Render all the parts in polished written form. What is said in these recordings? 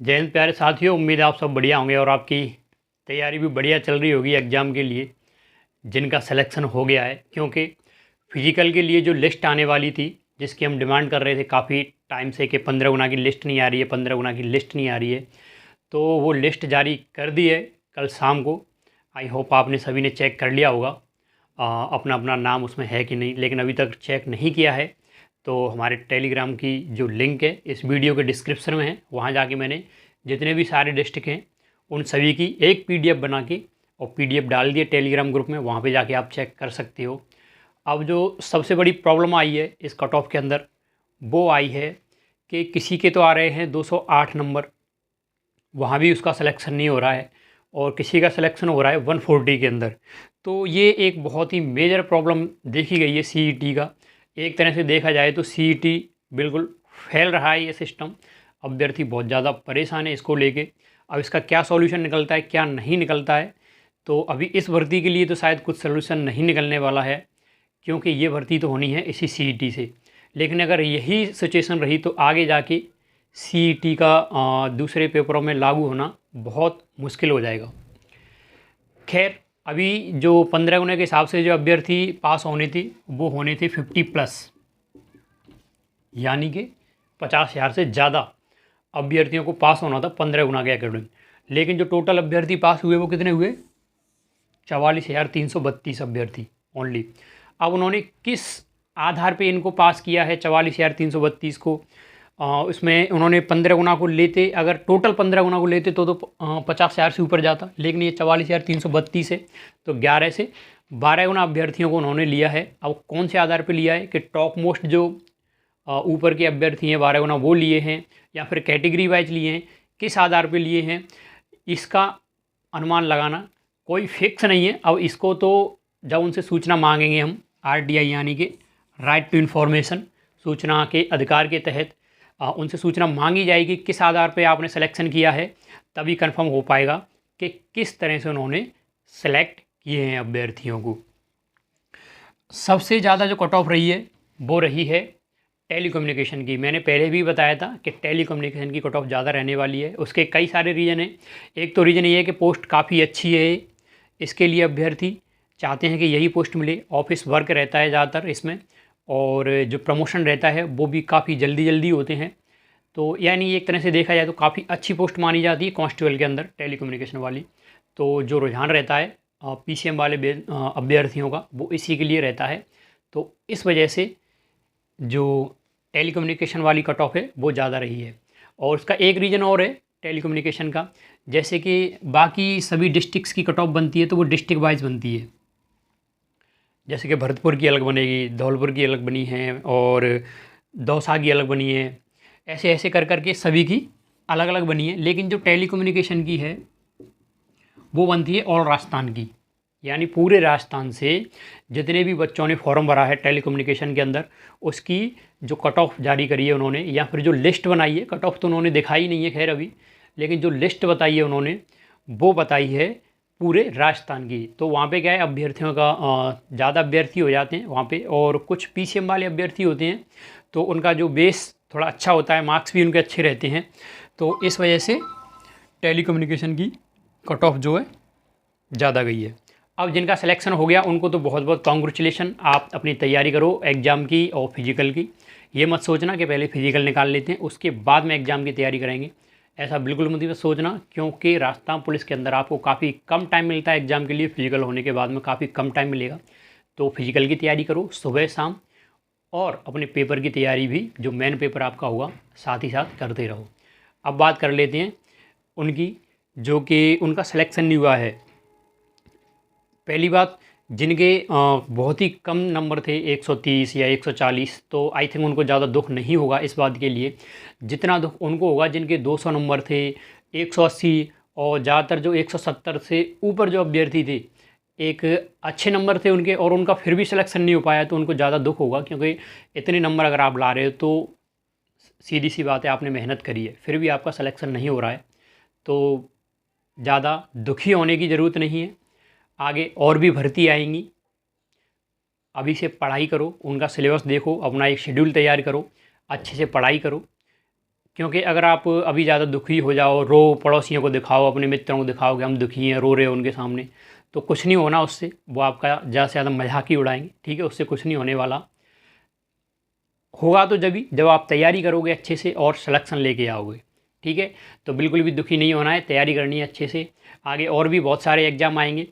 जय हिंद प्यारे साथियों, उम्मीद है आप सब बढ़िया होंगे और आपकी तैयारी भी बढ़िया चल रही होगी एग्ज़ाम के लिए जिनका सिलेक्शन हो गया है। क्योंकि फिजिकल के लिए जो लिस्ट आने वाली थी, जिसकी हम डिमांड कर रहे थे काफ़ी टाइम से कि 15 गुना की लिस्ट नहीं आ रही है, 15 गुना की लिस्ट नहीं आ रही है, तो वो लिस्ट जारी कर दी है कल शाम को। आई होप आपने सभी ने चेक कर लिया होगा अपना अपना नाम उसमें है कि नहीं, लेकिन अभी तक चेक नहीं किया है तो हमारे टेलीग्राम की जो लिंक है इस वीडियो के डिस्क्रिप्शन में है, वहाँ जाके मैंने जितने भी सारे डिस्ट्रिक्ट हैं उन सभी की एक पीडीएफ बना के और पीडीएफ डाल दिए टेलीग्राम ग्रुप में, वहाँ पे जाके आप चेक कर सकते हो। अब जो सबसे बड़ी प्रॉब्लम आई है इस कट ऑफ के अंदर वो आई है कि किसी के तो आ रहे हैं 208 नंबर, वहाँ भी उसका सिलेक्शन नहीं हो रहा है, और किसी का सिलेक्शन हो रहा है 140 के अंदर। तो ये एक बहुत ही मेजर प्रॉब्लम देखी गई है सीईटी का। एक तरह से देखा जाए तो सीईटी बिल्कुल फैल रहा है ये सिस्टम। अभ्यर्थी बहुत ज़्यादा परेशान है इसको लेके। अब इसका क्या सॉल्यूशन निकलता है क्या नहीं निकलता है, तो अभी इस भर्ती के लिए तो शायद कुछ सॉल्यूशन नहीं निकलने वाला है, क्योंकि ये भर्ती तो होनी है इसी सीईटी से। लेकिन अगर यही सिचुएशन रही तो आगे जाके सीईटी का दूसरे पेपरों में लागू होना बहुत मुश्किल हो जाएगा। खैर, अभी जो 15 गुना के हिसाब से जो अभ्यर्थी पास होने थी वो होने थे 50+, यानी कि 50,000 से ज़्यादा अभ्यर्थियों को पास होना था 15 गुना के अकॉर्डिंग। लेकिन जो टोटल अभ्यर्थी पास हुए वो कितने हुए? 44,332 अभ्यर्थी ओनली। अब उन्होंने किस आधार पे इनको पास किया है 44,332 को? उसमें उन्होंने 15 गुना को लेते, अगर टोटल 15 गुना को लेते तो 50,000 से ऊपर जाता, लेकिन ये 44,332 है तो 11 से 12 गुना अभ्यर्थियों को उन्होंने लिया है। अब कौन से आधार पे लिया है कि टॉप मोस्ट जो ऊपर के अभ्यर्थी हैं 12 गुना वो लिए हैं, या फिर कैटेगरी वाइज लिए हैं, किस आधार पे लिए हैं, इसका अनुमान लगाना कोई फिक्स नहीं है। अब इसको तो जब उनसे सूचना मांगेंगे हम RTI यानी कि राइट टू इन्फॉर्मेशन, सूचना के अधिकार के तहत उनसे सूचना मांगी जाएगी किस आधार पे आपने सिलेक्शन किया है, तभी कंफर्म हो पाएगा कि किस तरह से उन्होंने सेलेक्ट किए हैं अभ्यर्थियों को। सबसे ज़्यादा जो कट ऑफ रही है वो रही है टेलीकम्युनिकेशन की। मैंने पहले भी बताया था कि टेलीकम्युनिकेशन की कट ऑफ ज़्यादा रहने वाली है। उसके कई सारे रीज़न हैं। एक तो रीज़न ये है कि पोस्ट काफ़ी अच्छी है, इसके लिए अभ्यर्थी चाहते हैं कि यही पोस्ट मिले। ऑफिस वर्क रहता है ज़्यादातर इसमें, और जो प्रमोशन रहता है वो भी काफ़ी जल्दी जल्दी होते हैं। तो यानी एक तरह से देखा जाए तो काफ़ी अच्छी पोस्ट मानी जाती है कांस्टेबल के अंदर टेलीकम्युनिकेशन वाली। तो जो रुझान रहता है PCM वाले अभ्यर्थियों का वो इसी के लिए रहता है। तो इस वजह से जो टेलीकम्युनिकेशन वाली कट ऑफ है वो ज़्यादा रही है। और उसका एक रीज़न और है टेलीकम्युनिकेशन का, जैसे कि बाकी सभी डिस्ट्रिक्ट्स की कट ऑफ बनती है तो वो डिस्ट्रिक्ट वाइज बनती है। जैसे कि भरतपुर की अलग बनेगी, धौलपुर की अलग बनी है, और दौसा की अलग बनी है। ऐसे ऐसे कर कर के सभी की अलग अलग बनी है। लेकिन जो टेलीकम्युनिकेशन की है वो बनती है ऑल राजस्थान की, यानी पूरे राजस्थान से जितने भी बच्चों ने फॉर्म भरा है टेलीकम्युनिकेशन के अंदर, उसकी जो कट ऑफ जारी करी है उन्होंने, या फिर जो लिस्ट बनाई है, कट ऑफ तो उन्होंने दिखाई नहीं है खैर अभी, लेकिन जो लिस्ट बताई है उन्होंने वो बताई है पूरे राजस्थान की। तो वहाँ पे क्या है, अभ्यर्थियों का ज़्यादा अभ्यर्थी हो जाते हैं वहाँ पे, और कुछ PCM वाले अभ्यर्थी होते हैं तो उनका जो बेस थोड़ा अच्छा होता है, मार्क्स भी उनके अच्छे रहते हैं। तो इस वजह से टेलीकम्युनिकेशन की कट ऑफ जो है ज़्यादा गई है। अब जिनका सिलेक्शन हो गया उनको तो बहुत बहुत कॉन्ग्रेचुलेशन, आप अपनी तैयारी करो एग्ज़ाम की और फिजिकल की। ये मत सोचना कि पहले फिजिकल निकाल लेते हैं उसके बाद में एग्ज़ाम की तैयारी करेंगे, ऐसा बिल्कुल मत सोचना, क्योंकि राजस्थान पुलिस के अंदर आपको काफ़ी कम टाइम मिलता है एग्ज़ाम के लिए। फिजिकल होने के बाद में काफ़ी कम टाइम मिलेगा, तो फिजिकल की तैयारी करो सुबह शाम, और अपने पेपर की तैयारी भी जो मेन पेपर आपका होगा साथ ही साथ करते रहो। अब बात कर लेते हैं उनकी जो कि उनका सिलेक्शन नहीं हुआ है। पहली बात, जिनके बहुत ही कम नंबर थे 130 या 140, तो आई थिंक उनको ज़्यादा दुख नहीं होगा इस बात के लिए। जितना दुख उनको होगा जिनके 200 नंबर थे, 180, और ज़्यादातर जो 170 से ऊपर जो अभ्यर्थी थे, एक अच्छे नंबर थे उनके, और उनका फिर भी सिलेक्शन नहीं हो पाया, तो उनको ज़्यादा दुख होगा। क्योंकि इतने नंबर अगर आप ला रहे हो तो सीधी सी बात है आपने मेहनत करी है, फिर भी आपका सिलेक्शन नहीं हो रहा है, तो ज़्यादा दुखी होने की ज़रूरत नहीं है। आगे और भी भर्ती आएंगी, अभी से पढ़ाई करो, उनका सिलेबस देखो, अपना एक शेड्यूल तैयार करो, अच्छे से पढ़ाई करो, क्योंकि अगर आप अभी ज़्यादा दुखी हो जाओ, रो, पड़ोसियों को दिखाओ, अपने मित्रों को दिखाओ कि हम दुखी हैं, रो रहे हो उनके सामने, तो कुछ नहीं होना उससे। वो आपका ज़्यादा से ज़्यादा मजाक ही उड़ाएंगे, ठीक है, उससे कुछ नहीं होने वाला। होगा तो जब आप तैयारी करोगे अच्छे से और सिलेक्शन लेके आओगे, ठीक है। तो बिल्कुल भी दुखी नहीं होना है, तैयारी करनी है अच्छे से। आगे और भी बहुत सारे एग्ज़ाम आएंगे,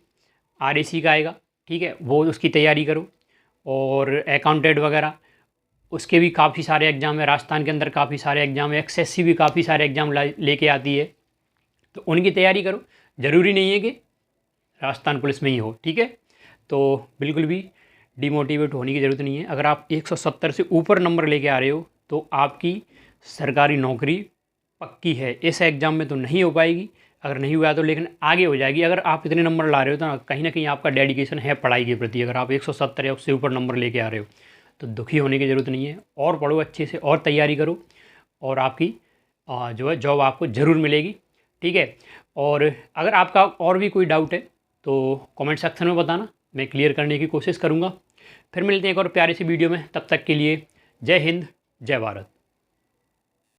RAC का आएगा, ठीक है, वो उसकी तैयारी करो। और अकाउंटेंट वगैरह, उसके भी काफ़ी सारे एग्ज़ाम है, राजस्थान के अंदर काफ़ी सारे एग्ज़ाम है, XSC भी काफ़ी सारे एग्ज़ाम लेके आती है, तो उनकी तैयारी करो। ज़रूरी नहीं है कि राजस्थान पुलिस में ही हो, ठीक है। तो बिल्कुल भी डिमोटिवेट होने की ज़रूरत नहीं है। अगर आप 170 से ऊपर नंबर लेके आ रहे हो तो आपकी सरकारी नौकरी पक्की है। इस एग्ज़ाम में तो नहीं हो पाएगी, अगर नहीं हुआ तो लेकिन आगे हो जाएगी। अगर आप इतने नंबर ला रहे हो तो ना कहीं आपका डेडिकेशन है पढ़ाई के प्रति। अगर आप 170 या उससे ऊपर नंबर लेके आ रहे हो तो दुखी होने की ज़रूरत नहीं है, और पढ़ो अच्छे से और तैयारी करो, और आपकी जो है जॉब आपको ज़रूर मिलेगी, ठीक है। और अगर आपका और भी कोई डाउट है तो कमेंट सेक्शन में बताना, मैं क्लियर करने की कोशिश करूँगा। फिर मिलते हैं एक और प्यारी सी वीडियो में, तब तक के लिए जय हिंद, जय भारत।